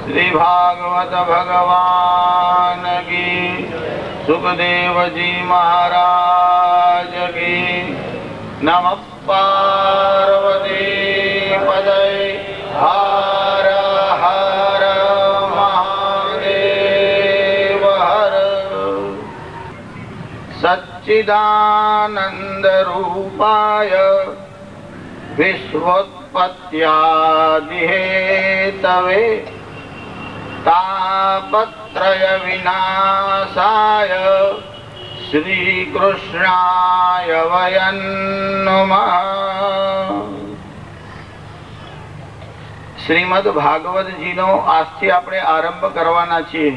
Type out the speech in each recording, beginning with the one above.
श्री भागवत भगवान की, सुखदेव जी महाराज की। नमः पार्वती पदे हर हर महादेव हर। सच्चिदानंद रूपाय विश्वोत्पत्त्यादिहेतवे तापत्रय विनाशाय श्री कृष्णाय वयं नमः। શ્રીમદ ભાગવતજીનો આજથી આપણે આરંભ કરવાના છીએ।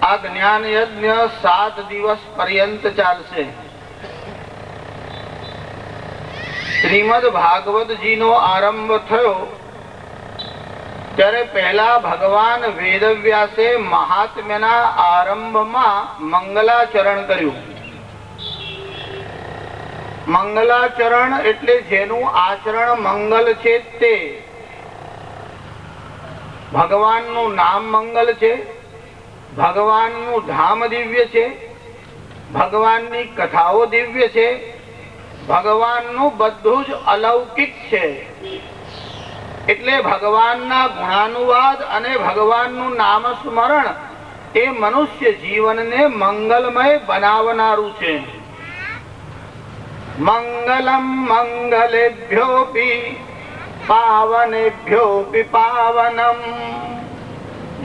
આ જ્ઞાન યજ્ઞ 7 દિવસ પર્યંત ચાલશે। શ્રીમદ ભાગવતજીનો આરંભ થયો ત્યારે પહેલા ભગવાન વેદવ્યાસે મહાત્મ્યના આરંભમાં મંગલાચરણ કર્યું। મંગલાચરણ એટલે જેનું આચરણ મંગલ છે તે। ભગવાનનું નામ મંગલ છે, ભગવાનનું ધામ દિવ્ય છે, ભગવાનની કથાઓ દિવ્ય છે, ભગવાનનું બધું જ અલૌકિક છે। એટલે ભગવાનના ગુણાનુવાદ અને ભગવાનનું નામ સ્મરણ એ મનુષ્ય જીવનને મંગલમય બનાવનારું છે। મંગલમ મંગલેભ્યોપી પાવનેભ્યોપી પાવનમ।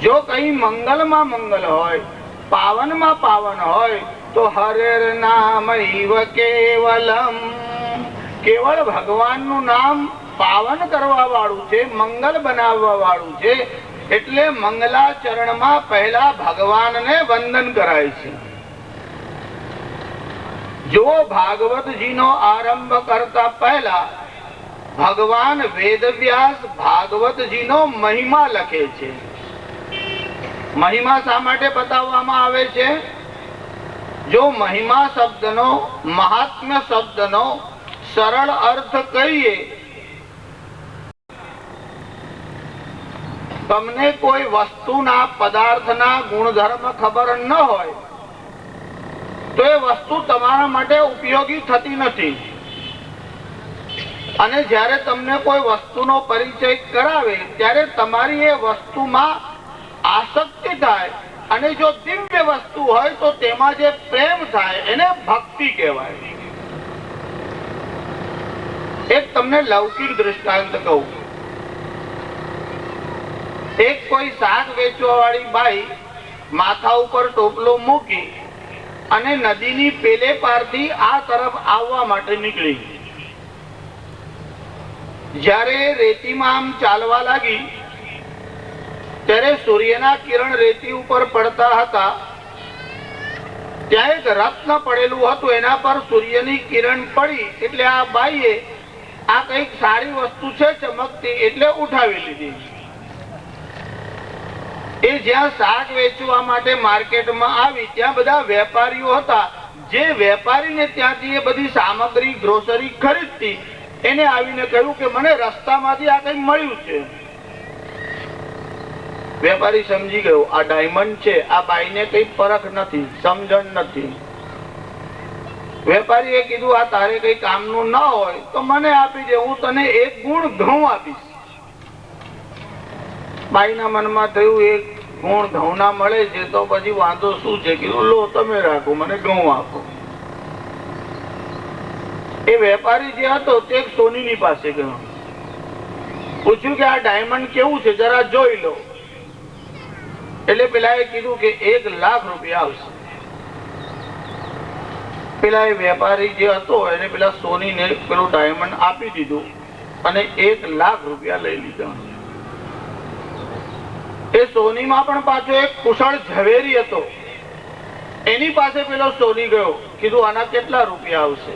જો કઈ મંગલમાં મંગલ હોય, પાવનમાં પાવન હોય તો હરેર નામૈવ કેવલમ। કેવળ ભગવાનનું નામ પાવન કરવા વાળું છે, મંગલ બનાવવા વાળું છે। એટલે મંગલાચરણમાં પહેલા ભગવાનને વંદન કરાય છે। જો ભાગવતજીનો આરંભ કરતા પહેલા ભગવાન વેદવ્યાસ ભાગવતજીનો મહિમા લખે છે। મહિમા શા માટે બતાવવામાં આવે છે? જો મહિમા શબ્દનો, મહાત્મ્ય શબ્દનો સરળ અર્થ કરીએ, તમને કોઈ વસ્તુના, પદાર્થના ગુણધર્મ ખબર ન હોય તો એ વસ્તુ તમારા માટે ઉપયોગી થતી નથી। અને જ્યારે તમને કોઈ વસ્તુનો પરિચય કરાવે ત્યારે તમારી એ વસ્તુમાં આસક્તિ થાય, અને જો દિવ્ય વસ્તુ હોય તો તેમાં જે પ્રેમ થાય એને ભક્તિ કહેવાય। એક તમને લૌકિક દૃષ્ટાંત કહું। એક કોઈ શાક વેચવા વાળી બાઈ માથા ઉપર ટોપલો મૂકી અને નદીની પેલે પારથી આ તરફ આવવા માટે નીકળી। જ્યારે રેતીમાં આમ ચાલવા લાગી ત્યારે સૂર્યના કિરણ રેતી ઉપર પડતા હતા। ત્યાં એક રત્ન પડેલું હતું, એના પર સૂર્યની કિરણ પડી એટલે આ બાઈએ આ કઈક સારી વસ્તુ છે ચમકતી એટલે ઉઠાવી લીધી। એ જ્યાં શાક વેચવા માટે માર્કેટમાં આવી ત્યાં બધા વેપારીઓ હતા। જે વેપારીને ત્યાંથી એ બધી સામગ્રી, ગ્રોસરી ખરીદતી, એને આવીને કહ્યું કે મને રસ્તામાંથી આ કઈ મળ્યું છે। વેપારી સમજી ગયો આ ડાયમંડ છે, આ બાઈને કઈ પરખ નથી, સમજણ નથી। વેપારીએ કીધું આ તારે કઈ કામનું ન હોય તો મને આપી દે, હું તને 1 ગુણ ઘઉં આપીશ। બાઈના મનમાં થયું એક ગુણ ઘઉંના મળે છે તો પછી વાંધો શું છે? કીધું લો તમે રાખો, મને ઘઉં આપો। એ વેપારી જે હતો તે સોનીની પાસે ગયો, પૂછ્યું કે આ ડાયમંડ કેવું છે જરા જોઈ લો। એટલે પેલા એ કીધું કે 1 લાખ રૂપિયા આવશે। પેલા એ વેપારી જે હતો એને પેલા સોનીને પેલું ડાયમંડ આપી દીધું અને 1 લાખ રૂપિયા લઈ લીધા। એ સોનીમાં પણ પાછો એક કુશળ ઝવેરી હતો, એની પાસે પેલો સોની ગયો, કીધું આના કેટલા રૂપિયા આવશે?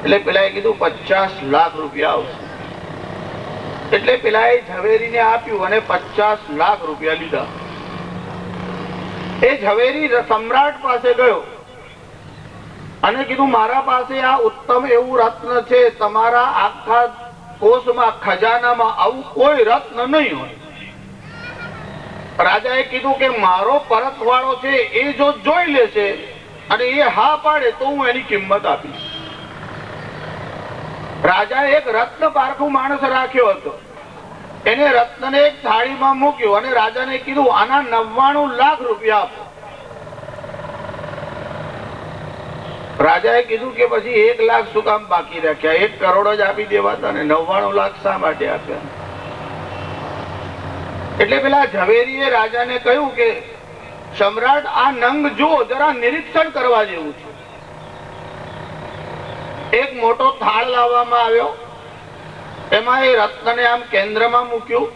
એટલે પેલા કીધું 50 લાખ રૂપિયા આવશે। એટલે પેલા એ ઝવેરીને આપ્યું અને 50 લાખ રૂપિયા લીધા। એ ઝવેરી સમ્રાટ પાસે ગયો અને કીધું મારા પાસે આ ઉત્તમ એવું રત્ન છે, તમારા આખા કોષમાં ખજાનામાં આવું કોઈ રત્ન નહીં હોય. રાજાએ કીધું કે મારો પરતવાળો છે એ જો જોઈ લેશે અને એ હા પાડે તો હું એની કિંમત આપીશ. રાજાએ એક રત્ન પારખું માણસ રાખ્યો હતો. એને રત્નને એક થાળીમાં મૂક્યો અને રાજાને કીધું આના 99 લાખ રૂપિયા આપો. રાજાએ કીધું કે પછી 1 લાખ શું કામ બાકી રાખ્યા? 1 કરોડ જ આપી દેવાતા ને 99 લાખ શા માટે આપ્યા? એટલે પેલા ઝવેરીએ રાજાને કહ્યું કે સમ્રાટ, આ નંગ જુઓ, જરા નિરીક્ષણ કરવા જેવું છે. એક મોટો થાળ લાવવામાં આવ્યો. એમાં એ રત્નને આમ કેન્દ્રમાં મૂક્યું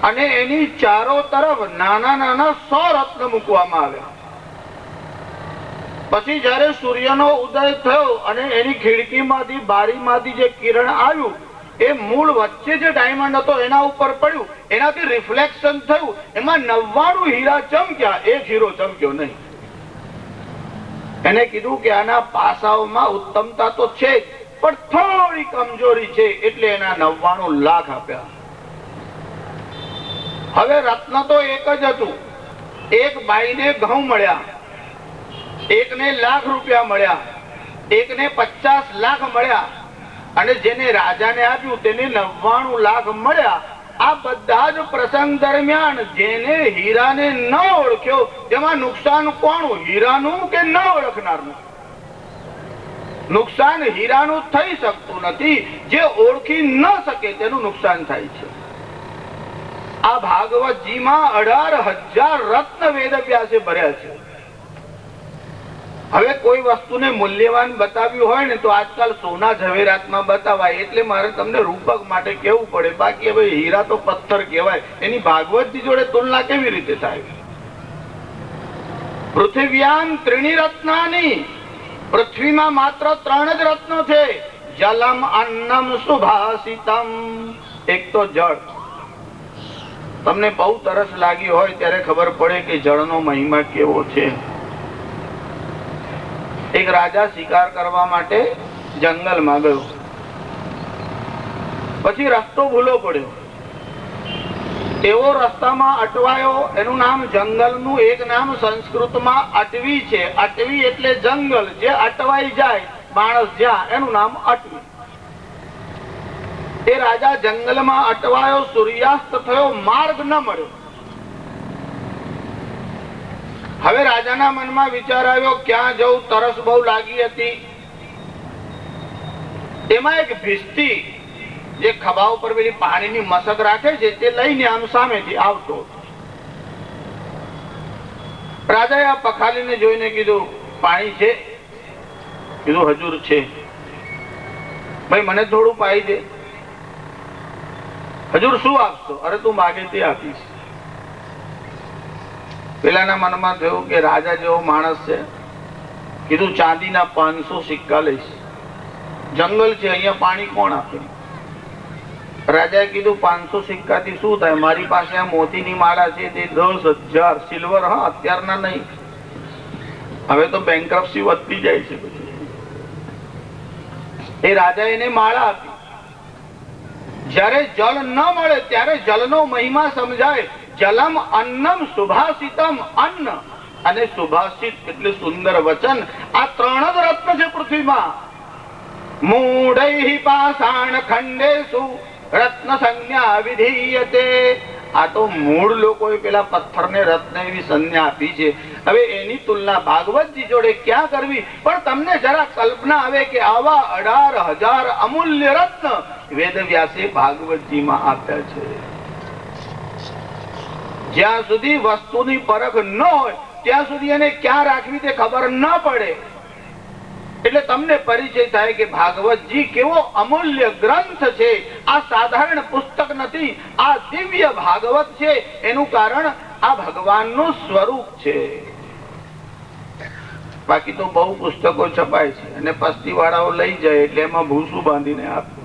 અને એની ચારો તરફ નાના નાના 100 રત્ન મૂકવામાં આવ્યા. પછી જયારે સૂર્યનો ઉદય થયો અને એની ખિડકીમાંથી બારીમાંથી જે કિરણ આવ્યું એ મૂળ વચ્ચે જે ડાયમંડ હતો એના ઉપર પડ્યું, એનાથી રિફ્લેક્શન થયું. એમાં 99 હીરા ચમક્યા, 1 હીરો ચમક્યો નહીં. એને કીધું કે આના પાસાઓમાં ઉત્તમતા તો છે જ, પણ થોડી કમજોરી છે, એટલે એના 99 લાખ આપ્યા. હવે રત્ન તો એક જ હતું. એક બાઈને ઘઉં મળ્યા, એકને લાખ રૂપિયા મળ્યા, એકને 50 લાખ મળ્યા અને જેને રાજાને આપ્યું તેને 99 લાખ મળ્યા. આ બધા જ પ્રસંગ દરમિયાન જેને હીરાને ન ઓળખ્યો તેમાં નુકસાન કોનું? હીરાનું કે ન ઓળખનારનું? નુકસાન હીરાનું થઈ શકતું નથી. જે ઓળખી ન શકે તેનું નુકસાન થાય છે. આ ભાગવતજીમાં 18,000 રત્ન વેદવ્યાસે ભર્યા છે. હવે કોઈ વસ્તુને મૂલ્યવાન બતાવ્યું હોય ને તો આજકાલ સોના ઝવેરાતમાં બતાવાય, એટલે મારે તમને રૂપક માટે કેવું પડે. બાકી હવે હીરા તો પથ્થર કહેવાય, એની ભાગવતજી જોડે તુલના કેવી રીતે થાય? પૃથ્વ્યામ ત્રીણિ રત્નાની, પૃથ્વીમાં માત્ર 3 જ રત્નો છે. જલમ અન્નમ સુભાષિતમ. એક તો જળ. તમને બહુ તરસ લાગી હોય ત્યારે ખબર પડે કે જળનો મહિમા કેવો છે. એક રાજા શિકાર કરવા માટે જંગલમાં ગયો. પછી રસ્તો ભૂલો પડ્યો. એવો રસ્તામાં અટવાયો. એનું નામ જંગલનું એક નામ સંસ્કૃતમાં અટવી છે. અટવી એટલે જંગલ, જે અટવાઈ જાય માણસ જ્યાં, એનું નામ અટવી. એ રાજા જંગલમાં અટવાયો. સૂર્યાસ્ત થયો, માર્ગ ન મળ્યો. હવે રાજાના મનમાં વિચાર આવ્યો ક્યાં જવું? તરસ બહુ લાગી હતી. એમાં એક ભીસ્તી જે ખભા ઉપર પેલી પાણીની મસક રાખે છે તે લઈને આમ સામેથી આવતો. રાજાએ આ પખાલીને જોઈને કીધું, પાણી છે? કીધું હજુર છે. ભાઈ મને થોડું પાઈ દે. હજુર શું આપશો? અરે તું માગે તે આપીશ. પેલાના મનમાં થયું કે રાજા જેવો માણસ છે. કીધું ચાંદીના 500 સિક્કા લઈશ. જંગલ છે, અહીંયા પાણી કોણ આપે? રાજાએ કીધું 500 સિક્કાથી શું થાય? મારી પાસે આ મોતીની માળા છે તે 10,000 સિલ્વર. હા, અત્યારના નહીં, હવે તો બેંકરપ્સી વધતી જાય છે. એ રાજા એને માળા આપી. જ્યારે જળ ન મળે ત્યારે જળનો મહિમા સમજાય. જલમ અન્નમ સુભાષિતમ. અન્ન અને સુભાષિત એટલે સુંદર વચન. આ 3 જ રત્ન છે પૃથ્વીમાં. મૂઢૈ પાષાણ ખંડેષુ રત્ન સંજ્ઞા વિધીયતે. આ તો મૂળ લોકોએ પેલા પથ્થરને રત્ન એવી સંજ્ઞા આપી છે. હવે એની તુલના ભાગવતજી જોડે ક્યાં કરવી? પણ તમને જરા કલ્પના આવે કે આવા 18,000 અમૂલ્ય રત્ન વેદવ્યાસે ભાગવતજીમાં આપ્યા છે. જ્યાં સુધી વસ્તુની પરખ ન હોય ત્યાં સુધી એને ક્યાં રાખવી તે ખબર ન પડે. એટલે તમને પરિચય થાય કે ભાગવતજી કેવો અમૂલ્ય ગ્રંથ છે. આ સાધારણ પુસ્તક નથી, આ દિવ્ય ભાગવત છે. એનું કારણ આ ભગવાનનું સ્વરૂપ છે. બાકી તો બહુ પુસ્તકો છપાય છે અને પસ્તી વાળાઓ લઈ જાય એટલે એમાં ભૂસું બાંધીને આપે.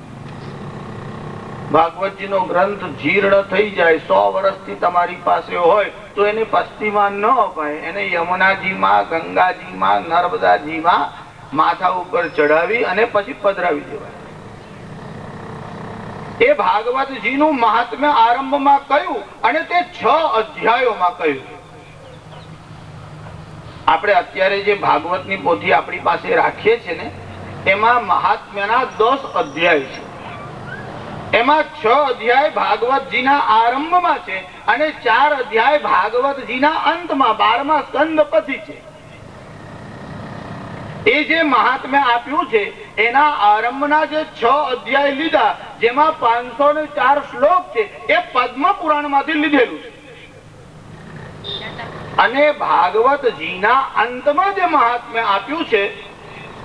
ભાગવતજીનો ગ્રંથ જીર્ણ થઈ જાય, 100 વર્ષથી તમારી પાસે હોય તો એને પસ્તીમાં ન અપાય. એને યમુનાજીમાં, ગંગાજીમાં, નર્મદાજીમાં માથા ઉપર ચડાવી અને પછી પધરાવી દેવાય. એ ભાગવતજીનું મહાત્મ્ય આરંભમાં કહ્યું અને તે 6 અધ્યાયોમાં કહ્યું. આપણે અત્યારે જે ભાગવતની પોથી આપણી પાસે રાખીએ છીએ ને, એમાં મહાત્મ્યના 10 અધ્યાય છે. એમાં 6 અધ્યાય ભાગવતજીના આરંભમાં છે અને 4 અધ્યાય ભાગવતજીના અંતમાં 12મા સ્કંદ પછી છે. એ જે મહાત્મ્ય આપ્યું છે એના આરંભના જે 6 અધ્યાય લીધા, જેમાં 504 શ્લોક છે, એ પદ્મ પુરાણ માંથી લીધેલું છે. અને ભાગવતજીના અંતમાં જે મહાત્મ્ય આપ્યું છે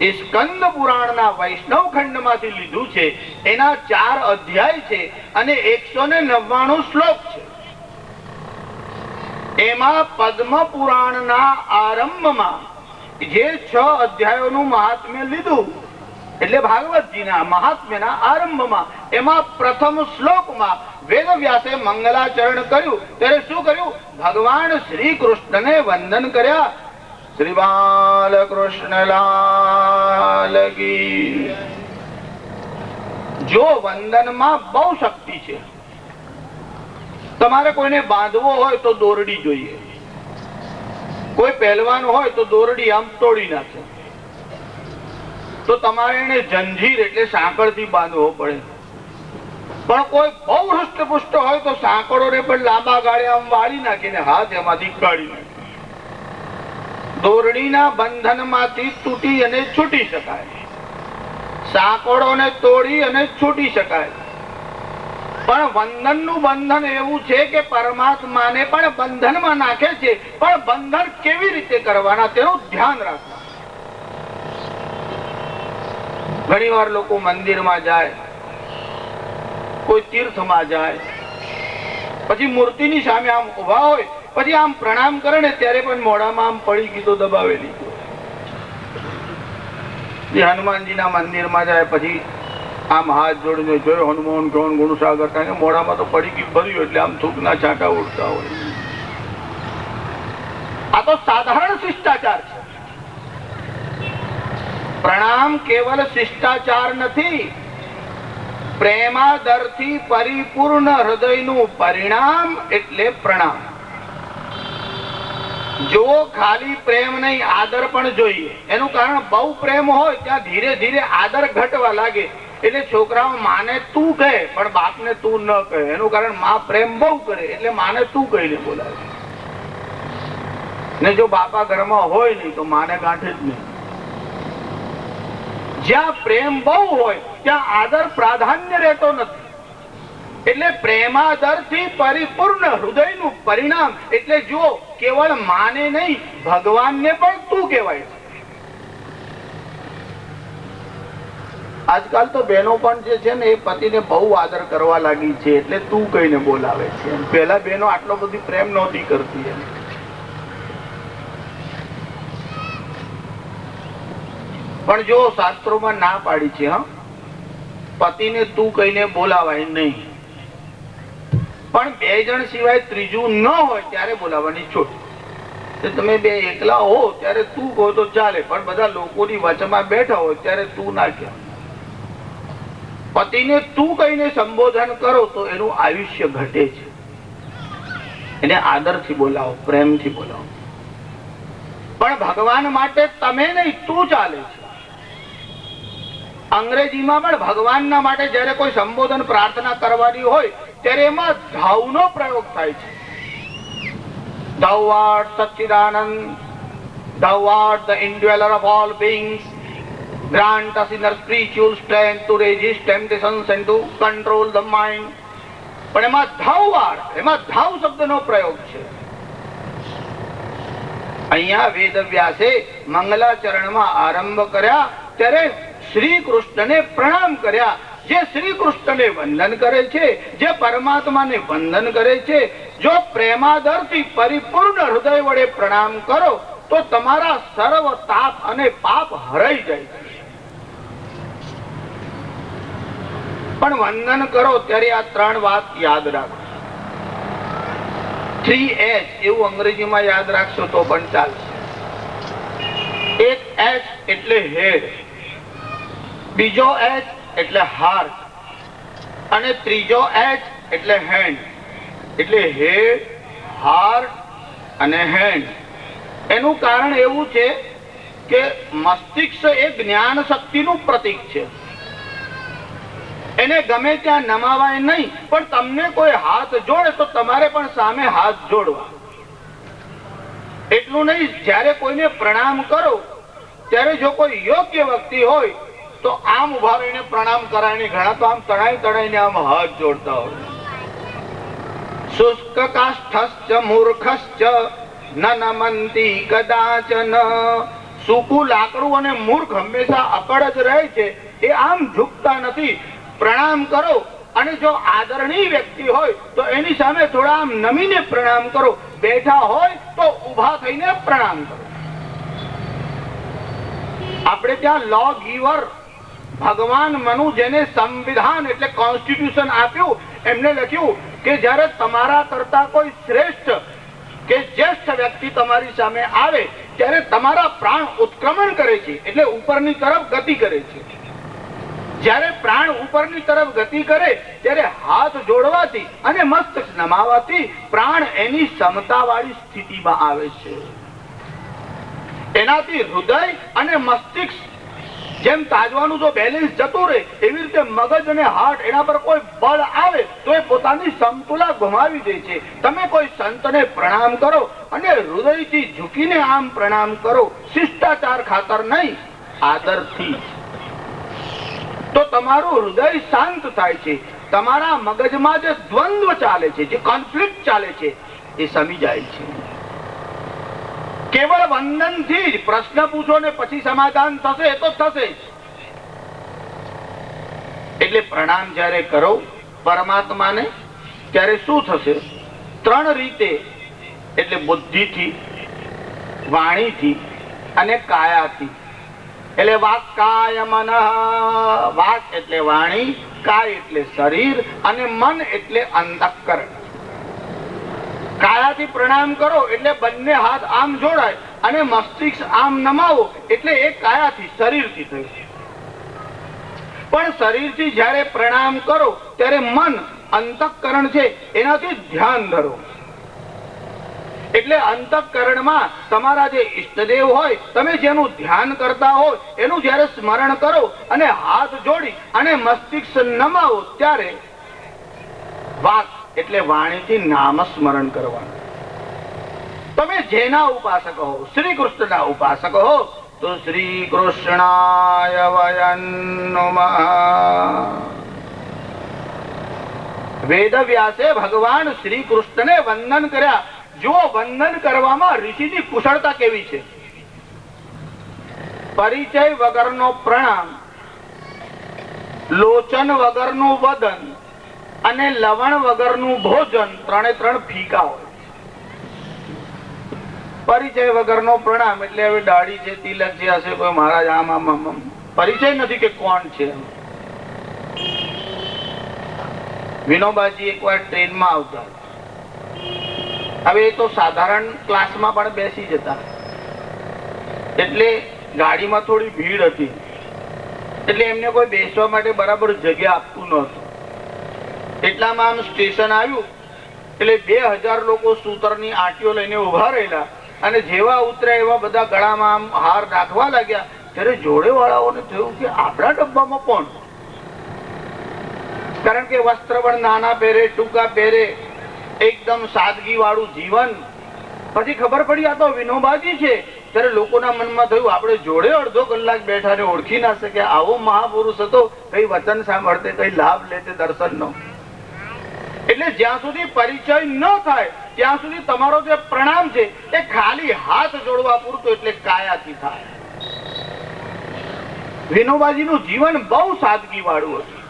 એ સ્કંદ પુરાણના વૈષ્ણવ ખંડ માંથી લીધું છે. એના 4 અધ્યાય છે અને 199 શ્લોક છે. એમાં પદ્મ પુરાણના આરંભમાં જે 6 અધ્યાયોનું મહાત્મ્ય લીધું, એટલે ભાગવતજીના મહાત્મ્યના આરંભમાં એમાં પ્રથમ શ્લોકમાં વેદવ્યાસે મંગલાચરણ કર્યું. ત્યારે શું કર્યું? ભગવાન શ્રી કૃષ્ણને વંદન કર્યા. શ્રી બાલકૃષ્ણ લાલ કી. જો વંદનમાં બહુ શક્તિ છે. તમારે કોઈને બાંધવો હોય તો દોરડી જોઈએ. કોઈ પહેલવાન હોય તો દોરડી આમ તોડી નાખે, તો તમારે એને જંજીર એટલે સાંકળથી બાંધવો પડે. પણ કોઈ બહુ હૃષ્ટપુષ્ટ હોય તો સાંકળોને પણ લાંબા ગાળે આમ વાળી નાખીને હાથ એમાંથી કાઢી નાખે. દોરડીના બંધનમાંથી તૂટી અને છૂટી શકાય, સાંકળોને તોડી અને છૂટી શકાય. પણ વંદનનું બંધન એવું છે કે પરમાત્માને પણ બંધનમાં નાખે છે. પણ બંધન કેવી રીતે કરવાના તેનું ધ્યાન રાખવું. ઘણી વાર લોકો મંદિરમાં જાય, કોઈ તીર્થમાં જાય, પછી મૂર્તિની સામે આમ ઉભા હોય, પછી આમ પ્રણામ કરે ને ત્યારે પણ મોઢામાં આમ પડી ગીતો દબાવેલી. હનુમાનજીના મંદિરમાં જાય, પછી આમ હાથ જોડીને જોયો હનુમાન કોણ ગુણસાગર, કારણ કે મોઢામાં તો પડી ગઈ ભર્યું એટલે આમ થૂકના છાંટા ઉડતા હોય. આ તો સાધારણ શિષ્ટાચાર છે. પ્રણામ કેવલ શિષ્ટાચાર નથી, પ્રેમાદરથી પરિપૂર્ણ હૃદયનું પરિણામ એટલે પ્રણામ. જો ખાલી પ્રેમ નહીં, આદર પણ જોઈએ. એનું કારણ બહુ પ્રેમ હોય ત્યાં ધીરે ધીરે આદર ઘટવા લાગે. એટલે છોકરાઓ માને તું કહે પણ બાપને તું ન કહે. એનું કારણ માં પ્રેમ બહુ કરે એટલે માને તું કહીને બોલાવે. ને જો બાપા ઘરમાં હોય નહીં તો માને ગાંઠે જ નહીં. જ્યાં પ્રેમ બહુ હોય ત્યાં આદર પ્રાધાન્ય રહેતો નથી. એટલે પ્રેમાદરથી પરિપૂર્ણ હૃદયનું પરિણામ એટલે જો કેવળ માને નહીં, ભગવાનને પણ તું કહેવાય. આજકાલ તો બહેનો પણ જે છે ને એ પતિને બહુ આદર કરવા લાગી છે એટલે તું કહીને બોલાવે છે. પહેલા બહેનો આટલો બધી પ્રેમ નહોતી કરતી. પણ જો શાસ્ત્રોમાં ના પાડી છે, પતિને તું કહીને બોલાવાય નહીં. પણ 2 જણ સિવાય ત્રીજું ન હોય ત્યારે બોલાવવાની છૂટ. તમે 2 એકલા હો ત્યારે તું કહો તો ચાલે, પણ બધા લોકોની વચમાં બેઠા હોય ત્યારે તું ના કહે. પતિને તું કહીને સંબોધન કરો તો એનું આયુષ્ય ઘટે છે. એને આદરથી બોલાવો, પ્રેમથી બોલાવો. પણ ભગવાન માટે તમે નહીં, તું ચાલે છે. અંગ્રેજીમાં પણ ભગવાનના માટે જયારે કોઈ સંબોધન પ્રાર્થના કરવાની હોય ત્યારે એમાં ધૌનો પ્રયોગ થાય છે. Thou art Satchidanand, thou art the indweller of all beings. Grant us inner spiritual strength to resist temptations and to control the mind. પણ એમાં ધૌ શબ્દનો પ્રયોગ છે. અહીંયા વેદવ્યાસે મંગલાચરણમાં આરંભ કર્યા ત્યારે શ્રી કૃષ્ણને પ્રણામ કર્યા. જે શ્રી કૃષ્ણને વંદન કરે છે, જે પરમાત્માને વંદન કરે છે, જો પ્રેમાદરથી પરિપૂર્ણ હૃદય વડે પ્રણામ કરો તો તમારા સર્વ તાપ અને પાપ હરાઈ જાય. પણ વંદન કરો ત્યારે આ 3 વાત યાદ રાખો. 3H એવું અંગ્રેજીમાં યાદ રાખશો તો પણ ચાલશે. એક H એટલે હેડ, બીજો H એટલે હાર્ટ, અને ત્રીજો એચ એટલે હેન્ડ, એટલે હેડ, હાર્ટ અને હેન્ડ. એનું કારણ એવું છે કે મસ્તિષ્ક એ જ્ઞાન શક્તિનું પ્રતીક છે. એને ગમે ત્યાં નમાવાય નહીં, પણ તમને કોઈ હાથ જોડે તો તમારે પણ સામે હાથ જોડવા. એટલું નહીં, જ્યારે કોઈને પ્રણામ કરો ત્યારે જો કોઈ યોગ્ય વ્યક્તિ હોય તો આમ ઉભા રહીને પ્રણામ કરાય. ઘણા તો આમ તણાઈ તણાઈને આમ હાથ જોડતા હોય. શુષ્ક કાષ્ઠશ્ચ મૂર્ખશ્ચ ન નમંતી કદાચન. સૂકું લાકડું અને મૂર્ખ હંમેશા અકડ જ રહે છે, એ આમ ઝૂકતા નથી. પ્રણામ કરો, અને જો આદરણીય વ્યક્તિ હોય તો એની સામે થોડા આમ નમીને પ્રણામ કરો. બેઠા હોય તો ઉભા થઈને પ્રણામ કરો. આપણે ત્યાં લો ગીવર ભગવાન મનુ, જેને સંવિધાન એટલે કોન્સ્ટિટ્યુશન આપ્યું, એમને લખ્યું કે જ્યારે તમારા કરતા કોઈ શ્રેષ્ઠ કે જ્યેષ્ઠ વ્યક્તિ તમારી સામે આવે ત્યારે તમારા પ્રાણ ઉત્ક્રમણ કરે છે, એટલે ઉપરની તરફ ગતિ કરે છે. જ્યારે પ્રાણ ઉપરની તરફ ગતિ કરે ત્યારે હાથ જોડવાથી અને મસ્તક નમાવાથી પ્રાણ એની સમતાવાળી સ્થિતિમાં આવે છે. એનાથી હૃદય અને મસ્તિષ્ક જેમ તાજવાનું જો બેલેન્સ જતું રહે, એવી રીતે મગજ અને હાર્ટ, એના પર કોઈ બળ આવે તો એ પોતાની સમતુલા ગુમાવી દે છે. તમે કોઈ સંતને પ્રણામ કરો અને હૃદયથી ઝૂકીને આમ પ્રણામ કરો, શિષ્ટાચાર ખાતર નહીં, આદરથી, તો તમારું હૃદય શાંત થાય છે. તમારા મગજમાં જે દ્વંદ્વ ચાલે છે, જે કોન્ફ્લિક્ટ ચાલે છે, એ સમી જાય છે. કેવળ વંદનથી જ પ્રશ્ન પૂછો ને પછી સમાધાન થશે, તો થશે. એટલે પ્રણામ જ્યારે કરો પરમાત્માને, ત્યારે શું થશે? 3 રીતે, એટલે બુદ્ધિથી, વાણીથી અને કાયાથી. એટલે વાક કાય મન. વાક એટલે વાણી, કાય એટલે શરીર અને મન એટલે અંતઃકરણ. કાયાથી પ્રણામ કરો એટલે બંને હાથ આમ જોડાય અને મસ્તિષ્ક આમ નમાવો, એટલે એ કાયાથી, શરીરથી થયું. પણ શરીરથી જ્યારે પ્રણામ કરો ત્યારે મન, અંતઃકરણ છે, એનાથી ધ્યાન ધરો. એટલે અંતઃકરણમાં તમારા જે ઈષ્ટદેવ હોય, તમે જેનું ધ્યાન કરતા હોય, એનું જ્યારે સ્મરણ કરો અને હાથ જોડી અને મસ્તિષ્ક નમાવો, ત્યારે વાક એટલે વાણીથી નામ સ્મરણ કરવાનું. તમે જેના ઉપાસક હો, શ્રી કૃષ્ણના ઉપાસક હો, તો શ્રી કૃષ્ણાય વયં નમઃ. વેદવ્યાસે ભગવાન શ્રી કૃષ્ણને વંદન કર્યા. જો વંદન કરવામાં ઋષિની કુશળતા કેવી છે. પરિચય વગરનો પ્રણામ, લોચન વગરનું વદન અને લવણ વગરનું ભોજન, 3 ફીકા હોય. પરિચય વગરનો પ્રણામ એટલે હવે દાઢી છે, તિલક છે, હશે કોઈ મહારાજ, આમ આમ આમ, પરિચય નથી કે કોણ છે. વિનોબાજી એકવાર ટ્રેનમાં આવતા, હવે એ તો સાધારણ ક્લાસમાં પણ બેસી જતા, એટલે ગાડીમાં થોડી ભીડ હતી, એટલે એમને કોઈ બેસવા માટે બરાબર જગ્યા આપતું નહોતું. એટલામાં આમ સ્ટેશન આવ્યું એટલે 2000 લોકો સૂતરની આંટીઓ લઈને ઉભા રહેલા, અને જેવા ઉતર્યા એવા બધા ગળામાં આમ હાર નાખવા લાગ્યા. ત્યારે જોડે વાળાઓને થયું કે આપણા ડબ્બામાં કોણ? કારણ કે વસ્ત્ર પણ નાના પહેરે, ટૂંકા પહેરે, એકદમ સાદગી વાળું જીવન. પછી ખબર પડી આ તો વિનોબાજી છે. ત્યારે લોકોના મનમાં થયું આપણે જોડે અડધો કલાક બેઠા ને ઓળખી ના શકે, આવો મહાપુરુષ હતો, કઈ વચન સાંભળતે, કઈ લાભ લેતે દર્શનનો. એટલે જ્યાં સુધી પરિચય ન થાય ત્યાં સુધી તમારો જે પ્રણામ છે એ ખાલી હાથ જોડવા પૂરતો, એટલે કાયાથી થાય. વિનોબાજીનું જીવન બહુ સાદગી વાળું હતું.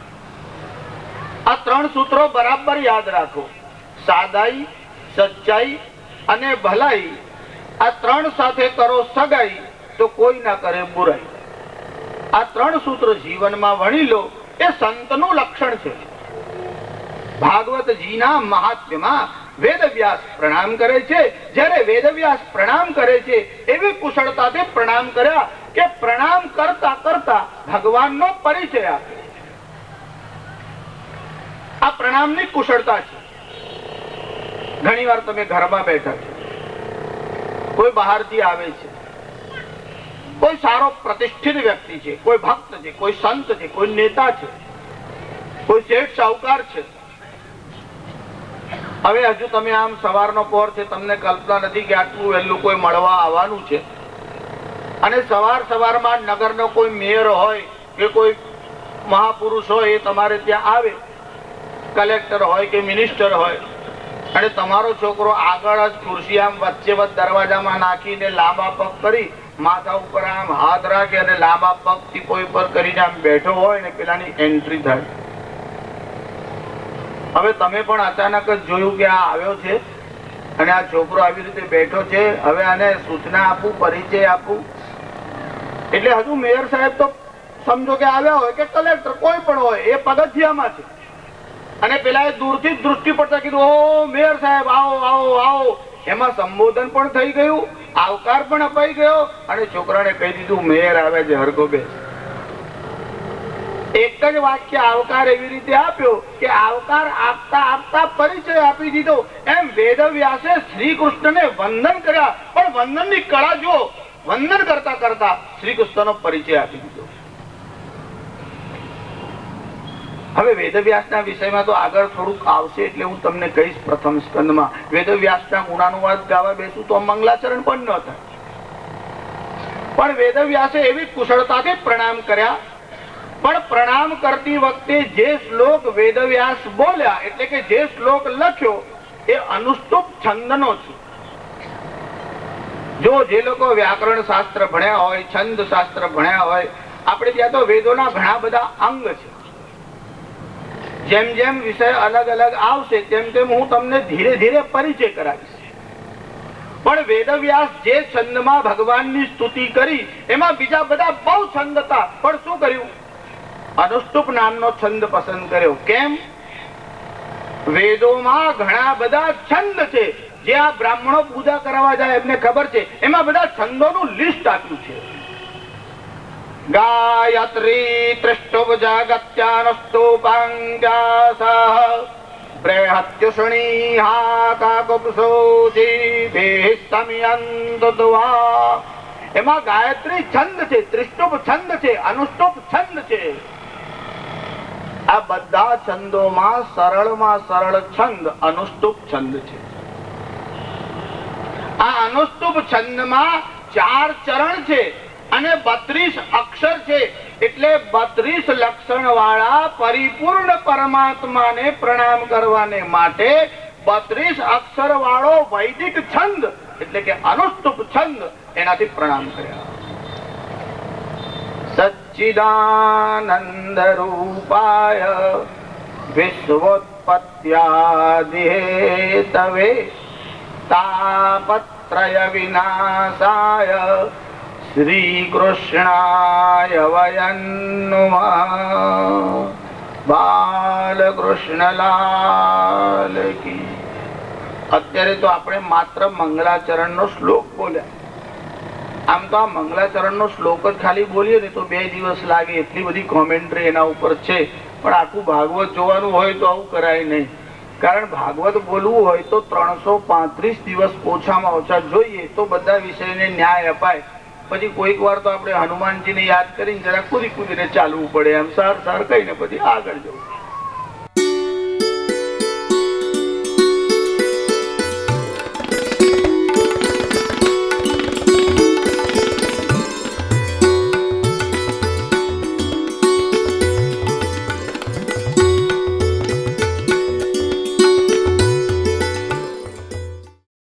આ 3 સૂત્રો બરાબર યાદ રાખો. સાદાઈ, સચ્ચાઈ અને ભલાઈ, આ 3 સાથે કરો સગાઈ તો કોઈ ના કરે બુરાઈ. આ 3 સૂત્ર જીવનમાં વણી લો, એ સંતનું લક્ષણ છે. ભાગવતજીના મહાત્મ્યમાં વેદવ્યાસ પ્રણામ કરે છે. જ્યારે વેદવ્યાસ પ્રણામ કરે છે એવી કુશળતાથી પ્રણામ કર્યા કે પ્રણામ કરતા કરતા ભગવાનનો પરિચય આપે. આ પ્રણામની કુશળતા છે. ઘણી વાર તમે ઘરમાં બેઠા છો, કોઈ બહારથી આવે છે, કોઈ સારો પ્રતિષ્ઠિત વ્યક્તિ છે, કોઈ ભક્ત છે, કોઈ સંત છે, કોઈ નેતા છે, કોઈ શેઠ સાહુકાર છે. હવે હજુ તમે આમ સવારનો પહોર છે, તમને કલ્પના નથી કે આટલું વહેલું કોઈ મળવા આવવાનું છે, અને સવારમાં નગરનો કોઈ મેયર હોય કે કોઈ મહાપુરુષ હોય એ તમારે ત્યાં આવે, કલેક્ટર હોય કે મિનિસ્ટર હોય, અને તમારો છોકરો આગળ જ ખુરશી આમ વચ્ચે દરવાજામાં નાખીને લાંબા પગ કરી માથા ઉપર આમ હાથ રાખે અને લાંબા પગ ટીપોઈ પર કરીને આમ બેઠો હોય ને પેલાની એન્ટ્રી થાય. હવે તમે પણ અચાનક જ જોયું કે આ આવ્યો છે અને આ છોકરો આવી રીતે બેઠો છે, હવે આને સૂચના આપું, પરિચય આપું, એટલે હજુ મેયર સાહેબ તો સમજો કે આવ્યા હોય કે કલેક્ટર કોઈ પણ હોય, એ પગથિયામાં છે, અને પેલા દૂરથી જ દૃષ્ટિ પડતા કીધું, ઓ મેયર સાહેબ આવો આવો આવો. એમાં સંબોધન પણ થઈ ગયું, આવકાર પણ અપાઈ ગયો, અને છોકરાને કહી દીધું મેયર આવે છે, હરકો બેસ. એક જ વાક્ય આવકાર એવી રીતે આપ્યો કે આવકાર આપતા આપતા પરિચય આપી દીધો. એમ વેદવ્યાસે શ્રી કૃષ્ણને વંદન કર્યા, પણ વંદનની કળા જુઓ, વંદન કરતા કરતા શ્રી કૃષ્ણનો પરિચય આપી દીધો. હવે વેદવ્યાસના વિષયમાં તો આગળ થોડુંક આવશે એટલે હું તમને કહીશ. પ્રથમ સ્કંદમાં વેદવ્યાસના ગુણાનુવાદ ગાવા બેસું તો મંગલાચરણ પણ ન થાય, પણ વેદવ્યાસે એવી કુશળતાથી પ્રણામ કર્યા. પણ પ્રણામ કરતી વખતે જે શ્લોક વેદવ્યાસ બોલ્યા એટલે કે જે શ્લોક લખ્યો એ અનુષ્ટુપ છંદનો છે. જો જે લોકો વ્યાકરણ શાસ્ત્ર ભણ્યા હોય, છંદ શાસ્ત્ર ભણ્યા હોય, આપણે ત્યાં તો વેદોના ઘણા બધા અંગ છે. જેમ જેમ વિષય અલગ અલગ આવશે તેમ તેમ હું તમને ધીરે ધીરે પરિચય કરાવીશ. પણ વેદવ્યાસ જે છંદમાં ભગવાનની સ્તુતિ કરી એમાં બીજા બધા બહુ છંદ હતા, પણ શું કર્યું? અનુષ્ટુપ નામનો છંદ પસંદ કર્યો. કેમ? વેદોમાં ઘણા બધા છંદ છે જે આ બ્રાહ્મણો પૂજા કરવા જાય એમને ખબર છે, એમાં બધા છંદોનું લિસ્ટ આપ્યું છે. ગાયત્રી ત્રિષ્ટુપ જગત્યાનુષ્ટુપાંગાસઃ બૃહત્યુષ્ણી હાકાકુપ્સોજી ભેસ્તમ્યંતદ્વા. એમાં ગાયત્રી છંદ છે, ત્રિષ્ટુપ છંદ છે, અનુષ્ટુપ છંદ છે. આ બધા છંદોમાં સરળમાં સરળ છંદ અનુષ્ટુપ છંદ છે. આ અનુષ્ટુપ છંદમાં 4 ચરણ છે અને 32 અક્ષર છે, એટલે 32 લક્ષણ વાળા પરિપૂર્ણ પરમાત્માને પ્રણામ કરવાને માટે 32 અક્ષર વાળો વૈદિક છંદ એટલે કે અનુષ્ટુપ છંદ એનાથી પ્રણામ કર્યા. સચ્ચિદાનંદ રૂપાય વિશ્વોત્પત્યાદિહેતવે તાપત્રય વિનાશાય શ્રી કૃષ્ણાય વયં નમઃ. બાલકૃષ્ણલાલ કી. અત્યારે તો આપણે માત્ર મંગલાચરણનો શ્લોક બોલ્યા. આમ તો આ મંગલાચરણનો શ્લોક જ ખાલી બોલીએ ને તો 2 દિવસ લાગે, એટલી બધી કોમેન્ટ્રી એના ઉપર છે. પણ આખું ભાગવત જોવાનું હોય તો આવું કરાય નહીં, કારણ ભાગવત બોલવું હોય તો 335 દિવસ ઓછામાં ઓછા જોઈએ તો બધા વિષયને ન્યાય અપાય. પછી કોઈક વાર તો આપણે હનુમાનજીને યાદ કરીને જરા કૂદી કૂદીને ચાલવું પડે, એમ સાર કહીને પછી આગળ જવું.